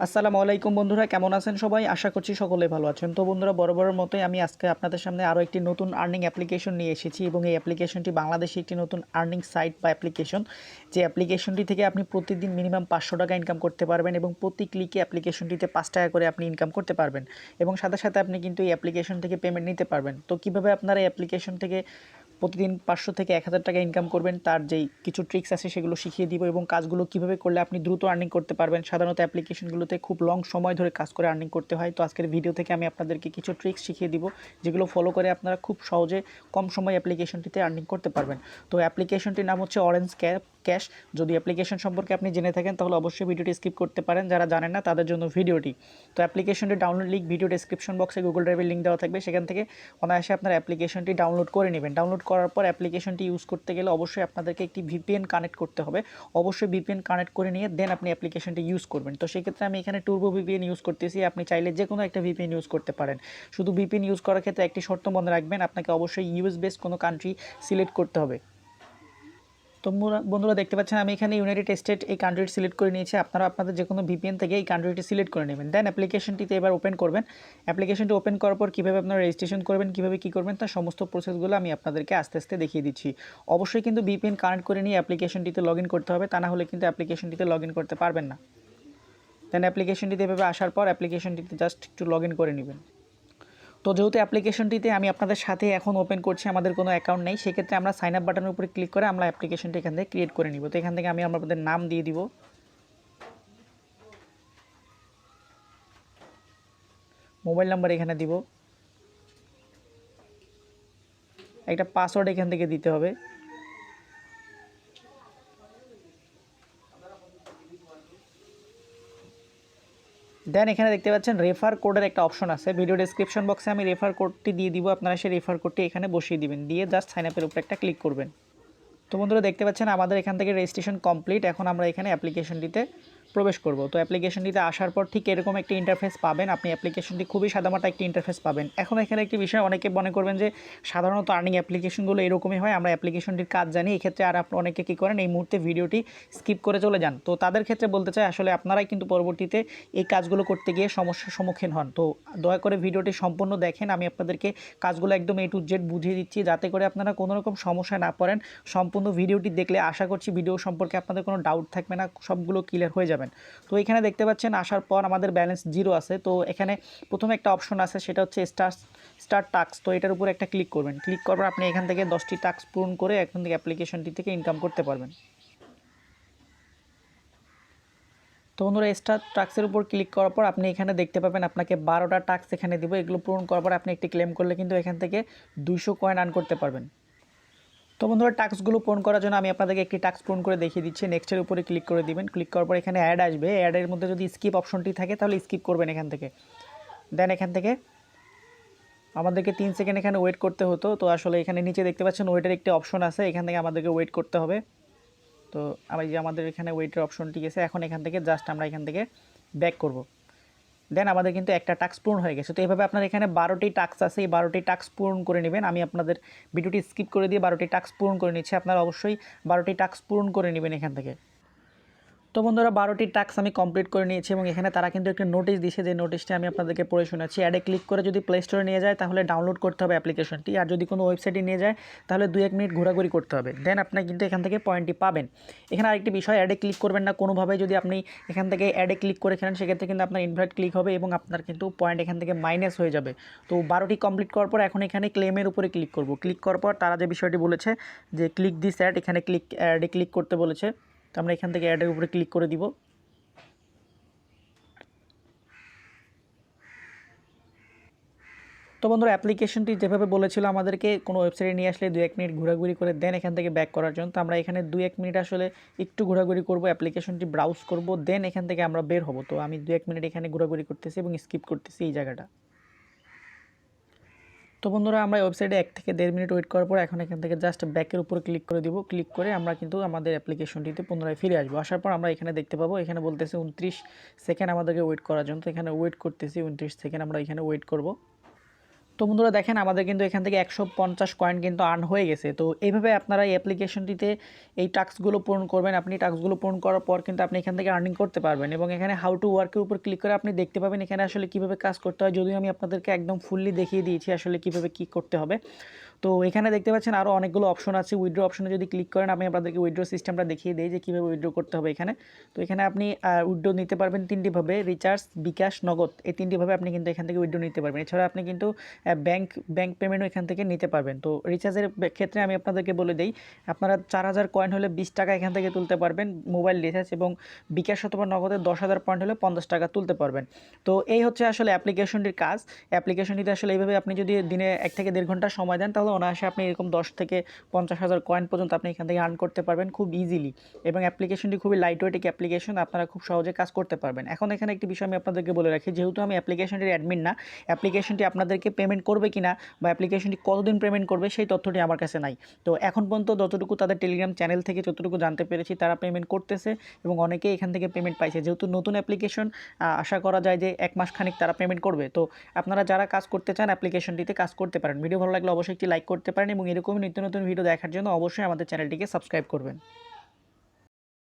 আসসালামু আলাইকুম বন্ধুরা, কেমন আছেন সবাই? আশা করছি সকলে ভালো আছেন। তো বন্ধুরা, বরাবরের মতোই আমি আজকে আপনাদের সামনে আরও একটি নতুন আর্নিং অ্যাপ্লিকেশন নিয়ে এসেছি এবং এই অ্যাপ্লিকেশনটি বাংলাদেশি একটি নতুন আর্নিং সাইট বা অ্যাপ্লিকেশন, যে অ্যাপ্লিকেশনটি থেকে আপনি প্রতিদিন মিনিমাম 500 টাকা ইনকাম করতে পারবেন এবং প্রতি ক্লিকে অ্যাপ্লিকেশনটিতে 5 টাকা করে আপনি ইনকাম করতে পারবেন এবং সাথে সাথে আপনি কিন্তু এই অ্যাপ্লিকেশন থেকে পেমেন্ট নিতে পারবেন। তো কীভাবে আপনারা এই অ্যাপ্লিকেশন থেকে প্রতিদিন 500 থেকে 1000 টাকা ইনকাম করবেন, তার যেই কিছু ট্রিক্স আছে সেগুলো শিখিয়ে দিব এবং কাজগুলো কীভাবে করলে আপনি দ্রুত আর্নিং করতে পারবেন। সাধারণত অ্যাপ্লিকেশনগুলোতে খুব লং সময় ধরে কাজ করে আর্নিং করতে হয়। তো আজকের ভিডিও থেকে আমি আপনাদেরকে কিছু ট্রিক্স শিখিয়ে দিব, যেগুলো ফলো করে আপনারা খুব সহজে কম সময় অ্যাপ্লিকেশনটিতে আর্নিং করতে পারবেন। তো অ্যাপ্লিকেশনটির নাম হচ্ছে অরেঞ্জ ক্যাশ। যদি অ্যাপ্লিকেশন সম্পর্কে আপনি জেনে থাকেন তাহলে অবশ্যই ভিডিওটি স্কিপ করতে পারেন, যারা জানেন না তাদের জন্য ভিডিওটি। তো অ্যাপ্লিকেশনটি ডাউনলোড লিঙ্ক ভিডিও ডেসক্রিপশন বক্সে গুগল ড্রাইভের লিঙ্ক দেওয়া থাকবে, সেখান থেকে অনায়াসে আপনার অ্যাপ্লিকেশনটি ডাউনলোড করে নেবেন। ডাউনলোড করার পর অ্যাপ্লিকেশনটি ইউজ করতে গেলে অবশ্যই আপনাদেরকে একটি ভিপিএন কানেক্ট করতে হবে। অবশ্যই ভিপিএন কানেক্ট করে নিয়ে দেন আপনি অ্যাপ্লিকেশনটি ইউজ করবেন। তো সেক্ষেত্রে আমি এখানে টুর্বো ভিপিএন ইউজ করতেছি, আপনি চাইলে যে কোনো একটা ভিপিএন ইউজ করতে পারেন। শুধু ভিপিএন ইউজ করার ক্ষেত্রে একটি শর্ত মনে রাখবেন, আপনাকে অবশ্যই ইউএস বেস কোনো কান্ট্রি সিলেক্ট করতে হবে। তো বন্ধুরা দেখতে পাচ্ছেন আমি এখানে ইউনাইটেড স্টেট এই কান্ট্রিটি সিলেক্ট করে নিয়েছি। আপনারা আপনাদের যে কোনো ভিপিএন থেকে এই কান্ট্রিটি সিলেক্ট করে নেবেন। দেন অ্যাপ্লিকেশনটিতে এবার ওপেন করবেন। অ্যাপ্লিকেশনটি ওপেন করার পর কীভাবে আপনারা রেজিস্ট্রেশন করবেন, কীভাবে কী করবেন, তার সমস্ত প্রসেসগুলো আমি আপনাদেরকে আস্তে আস্তে দেখিয়ে দিচ্ছি। অবশ্যই কিন্তু ভিপিএন কানেক্ট করে নিয়ে অ্যাপ্লিকেশনটিতে লগ ইন করতে হবে, তা না হলে কিন্তু অ্যাপ্লিকেশনটিতে লগ ইন করতে পারবেন না। দেন অ্যাপ্লিকেশনটিতে এভাবে আসার পর অ্যাপ্লিকেশনটিতে জাস্ট একটু লগ ইন করে নেবেন। তো যেহেতু অ্যাপ্লিকেশনটিতে আমি আপনাদের সাথে এখন ওপেন করছি, আমাদের কোনো অ্যাকাউন্ট নেই, সেক্ষেত্রে আমরা সাইন আপ বাটনের উপরে ক্লিক করে আমরা অ্যাপ্লিকেশনটি এখান থেকে ক্রিয়েট করে নিব। তো এখান থেকে আমি আমাদের নাম দিয়ে দিব, মোবাইল নাম্বার এখানে দিব, একটা পাসওয়ার্ড এখান থেকে দিতে হবে। দেন এখানে দেখতে পাচ্ছেন রেফার কোডের একটা অপশন আছে, ভিডিও ডেসক্রিপশন বক্সে আমি রেফার কোডটি দিয়ে দিব, আপনারা সেই রেফার কোডটি এখানে বসিয়ে দিবেন, দিয়ে জাস্ট সাইন আপের উপরে একটা ক্লিক করবেন। তো বন্ধুরা দেখতে পাচ্ছেন আমাদের এখান থেকে রেজিস্ট্রেশন কমপ্লিট। এখন আমরা এখানে অ্যাপ্লিকেশনটিতে প্রবেশ করব। তো অ্যাপ্লিকেশনটিতে আসার পর ঠিক এরকম একটি ইন্টারফেস পাবেন, আপনি অ্যাপ্লিকেশনটি খুবই সাদামাটা একটি ইন্টারফেস পাবেন। এখন এখানে একটি বিষয় অনেকে মনে করবেন যে সাধারণত আর্নিং অ্যাপ্লিকেশনগুলো এরকমই হয়, আমরা অ্যাপ্লিকেশনটির কাজ জানি, এক্ষেত্রে আর আপনি অনেকে কী করেন এই মুহূর্তে ভিডিওটি স্কিপ করে চলে যান। তো তাদের ক্ষেত্রে বলতে চাই আসলে আপনারাই কিন্তু পরবর্তীতে এই কাজগুলো করতে গিয়ে সমস্যার সম্মুখীন হন। তো দয়া করে ভিডিওটি সম্পূর্ণ দেখেন, আমি আপনাদেরকে কাজগুলো একদম A to Z বুঝিয়ে দিচ্ছি, যাতে করে আপনারা কোনো রকম সমস্যায় না পড়েন। সম্পূর্ণ ভিডিওটি দেখলে আশা করছি ভিডিও সম্পর্কে আপনাদের কোনো ডাউট থাকবে না, সবগুলো ক্লিয়ার হয়ে যাবেন। তো এখানে দেখতে পাচ্ছেন আসার পর আমাদের ব্যালেন্স 0 আছে। তো এখানে প্রথমে একটা অপশন আছে, সেটা হচ্ছে স্টার্ট টাস্ক। তো এটার উপর একটা ক্লিক করবেন, ক্লিক করার পর আপনি এখান থেকে 10টি টাস্ক পূরণ করে এখন থেকে অ্যাপ্লিকেশনটি থেকে ইনকাম করতে পারবেন। তো বন্ধুরা স্টার্ট টাস্কের উপর ক্লিক করার পর আপনি এখানে দেখতে পাবেন আপনাকে 12টা টাস্ক এখানে দিব। এগুলো পূরণ করার পর আপনি একটি ক্লেম করলে কিন্তু এখান থেকে 200 কয়েন আর্ন করতে পারবেন। তো বন্ধুরা টাস্কগুলো পূরণ করার জন্য আমি আপনাদেরকে একটি টাস্ক পূরণ করে দেখিয়ে দিচ্ছি। নেক্সটের উপরে ক্লিক করে দিবেন, ক্লিক করার পর এখানে অ্যাড আসবে, অ্যাডের মধ্যে যদি স্কিপ অপশনটি থাকে তাহলে স্কিপ করবেন এখান থেকে। দেন এখান থেকে আমাদেরকে 3 সেকেন্ড এখানে ওয়েট করতে হতো। তো আসলে এখানে নিচে দেখতে পাচ্ছেন ওয়েটের একটি অপশন আছে, এখান থেকে আমাদেরকে ওয়েট করতে হবে। তো আমি যে আমাদের এখানে ওয়েটের অপশনটি গেছে, এখন এখান থেকে জাস্ট আমরা এখান থেকে ব্যাক করব। দেন আমাদের কিন্তু একটা টাস্ক পূরণ হয়ে গেছে। তো এইভাবে আপনার এখানে 12টি টাস্ক আছে, এই 12টি টাস্ক পূরণ করে নেবেন। আমি আপনাদের ভিডিওটি স্কিপ করে দিয়ে 12টি টাস্ক পূরণ করে নিচ্ছি, আপনারা অবশ্যই 12টি টাস্ক পূরণ করে নেবেন এখান থেকে। তো বন্ধুরা 12টি টাস্ক আমি কমপ্লিট করে নিয়েছি এবং এখানে তারা কিন্তু একটা নোটিশ দিয়েছে, যে নোটিশটি আমি আপনাদেরকে পড়ে শোনাচ্ছি। অ্যাডে ক্লিক করে যদি প্লে স্টোরে নিয়ে যায় তাহলে ডাউনলোড করতে হবে অ্যাপ্লিকেশনটি, আর যদি কোনো ওয়েবসাইটে নিয়ে যায় তাহলে 2-1 মিনিট ঘোরাঘুরি করতে হবে। দেন আপনি কিন্তু এখান থেকে পয়েন্টটি পাবেন। এখানে আরেকটি বিষয়, অ্যাডে ক্লিক করবেন না কোনোভাবেই। যদি আপনি এখান থেকে অ্যাডে ক্লিক করে খেলেন সেক্ষেত্রে কিন্তু আপনার ইনভাইট ক্লিক হবে এবং আপনার কিন্তু পয়েন্ট এখান থেকে মাইনাস হয়ে যাবে। তো 12টি কমপ্লিট করার পর এখন এখানে ক্লেমের উপরে ক্লিক করব। ক্লিক করার পর তারা যে বিষয়টি বলেছে যে ক্লিক দিস অ্যাড, এখানে অ্যাডে ক্লিক করতে বলেছে। তো আমরা এখান থেকে অ্যাডের উপরে ক্লিক করে দিব। তো বন্ধুরা অ্যাপ্লিকেশনটি যেভাবে বলেছিল আমাদেরকে কোনো ওয়েবসাইটে নিয়ে আসলে 2-1 মিনিট ঘোরাঘুরি করে দেন এখান থেকে ব্যাক করার জন্য। তো আমরা এখানে 2-1 মিনিট আসলে একটু ঘোরাঘুরি করব, অ্যাপ্লিকেশনটি ব্রাউজ করব, দেন এখান থেকে আমরা বের হব। তো আমি 2-1 মিনিট এখানে ঘোরাঘুরি করতেছি এবং স্কিপ করতেছি এই জায়গাটা। তো বন্ধুরা আমরা ওয়েবসাইটে 1 থেকে 1.5 মিনিট ওয়েট করার পর এখন এখান থেকে জাস্ট ব্যাকের উপর ক্লিক করে দিব। ক্লিক করে আমরা কিন্তু আমাদের অ্যাপ্লিকেশনটিতে পুনরায় ফিরে আসবো। আসার পর আমরা এখানে দেখতে পাবো, এখানে বলতেছে 29 সেকেন্ড আমাদেরকে ওয়েট করার জন্য। তো এখানে ওয়েট করতেছি 29 সেকেন্ড আমরা এখানে ওয়েট করব। তো বন্ধুরা দেখেন আমাদের কিন্তু এখান থেকে 150 কয়েন কিন্তু আর্ন হয়ে গেছে। তো এইভাবে আপনারা এই অ্যাপ্লিকেশনটিতে এই টাস্কগুলো পূরণ করবেন। আপনি টাস্কগুলো পূরণ করার পর কিন্তু আপনি এখান থেকে আর্নিং করতে পারবেন এবং এখানে হাউ টু ওয়ার্কের উপর ক্লিক করে আপনি দেখতে পাবেন এখানে আসলে কীভাবে কাজ করতে হয়, যদিও আমি আপনাদেরকে একদম ফুললি দেখিয়ে দিয়েছি আসলে কীভাবে কী করতে হবে। তো এখানে দেখতে পাচ্ছেন আরও অনেকগুলো অপশন আছে। উইথড্র অপশনে যদি ক্লিক করেন আমি আপনাদেরকে উইথড্র সিস্টেমটা দেখিয়ে দিই যে কীভাবে উইথড্র করতে হবে এখানে। তো এখানে আপনি উইথড্র নিতে পারবেন তিনটিভাবে, রিচার্জ, বিকাশ, নগদ, এই তিনটিভাবে আপনি কিন্তু এখান থেকে উইথড্র নিতে পারবেন। এছাড়া আপনি কিন্তু ব্যাংক পেমেন্টও এখান থেকে নিতে পারবেন। তো রিচার্জের ক্ষেত্রে আমি আপনাদেরকে বলে দিই, আপনারা 4000 কয়েন হলে 20 টাকা এখান থেকে তুলতে পারবেন মোবাইল রিচার্জ, এবং বিকাশ অথবা নগদে 10,000 পয়েন্ট হলে 50 টাকা তুলতে পারবেন। তো এই হচ্ছে আসলে অ্যাপ্লিকেশনটির কাজ। অ্যাপ্লিকেশনটিতে আসলে এইভাবে আপনি যদি দিনে 1 থেকে 1.5 ঘন্টা সময় দেন তাহলে অনায়াসে আপনি এরকম 10 থেকে 50,000 কয়েন পর্যন্ত আপনি এখান থেকে আর্ন করতে পারবেন খুব ইজিলি। এবং অ্যাপ্লিকেশনটি খুবই লাইট ওয়েট একটি অ্যাপ্লিকেশন, আপনারা খুব সহজে কাজ করতে পারবেন। এখন এখানে একটি বিষয় আমি আপনাদেরকে বলে রাখি, যেহেতু আমি অ্যাপ্লিকেশনটির অ্যাডমিন না, অ্যাপ্লিকেশনটি আপনাদেরকে পেমেন্ট করবে কিনা বা অ্যাপ্লিকেশনটি কতদিন পেমেন্ট করবে সেই তথ্যটি আমার কাছে নাই। তো এখন পর্যন্ত যতটুকু তাদের টেলিগ্রাম চ্যানেল থেকে যতটুকু জানতে পেরেছি তারা পেমেন্ট করতেছে এবং অনেকেই এখান থেকে পেমেন্ট পাইছে। যেহেতু নতুন অ্যাপ্লিকেশন, আশা করা যায় যে 1 মাস খানিক তারা পেমেন্ট করবে। তো আপনারা যারা কাজ করতে চান অ্যাপ্লিকেশনটিতে কাজ করতে পারেন। ভিডিও ভালো লাগলে অবশ্যই একটি লাইক করতে পারেন এবং এরকমই নিত্য নতুন ভিডিও দেখার জন্য অবশ্যই আমাদের চ্যানেলটিকে সাবস্ক্রাইব করবেন।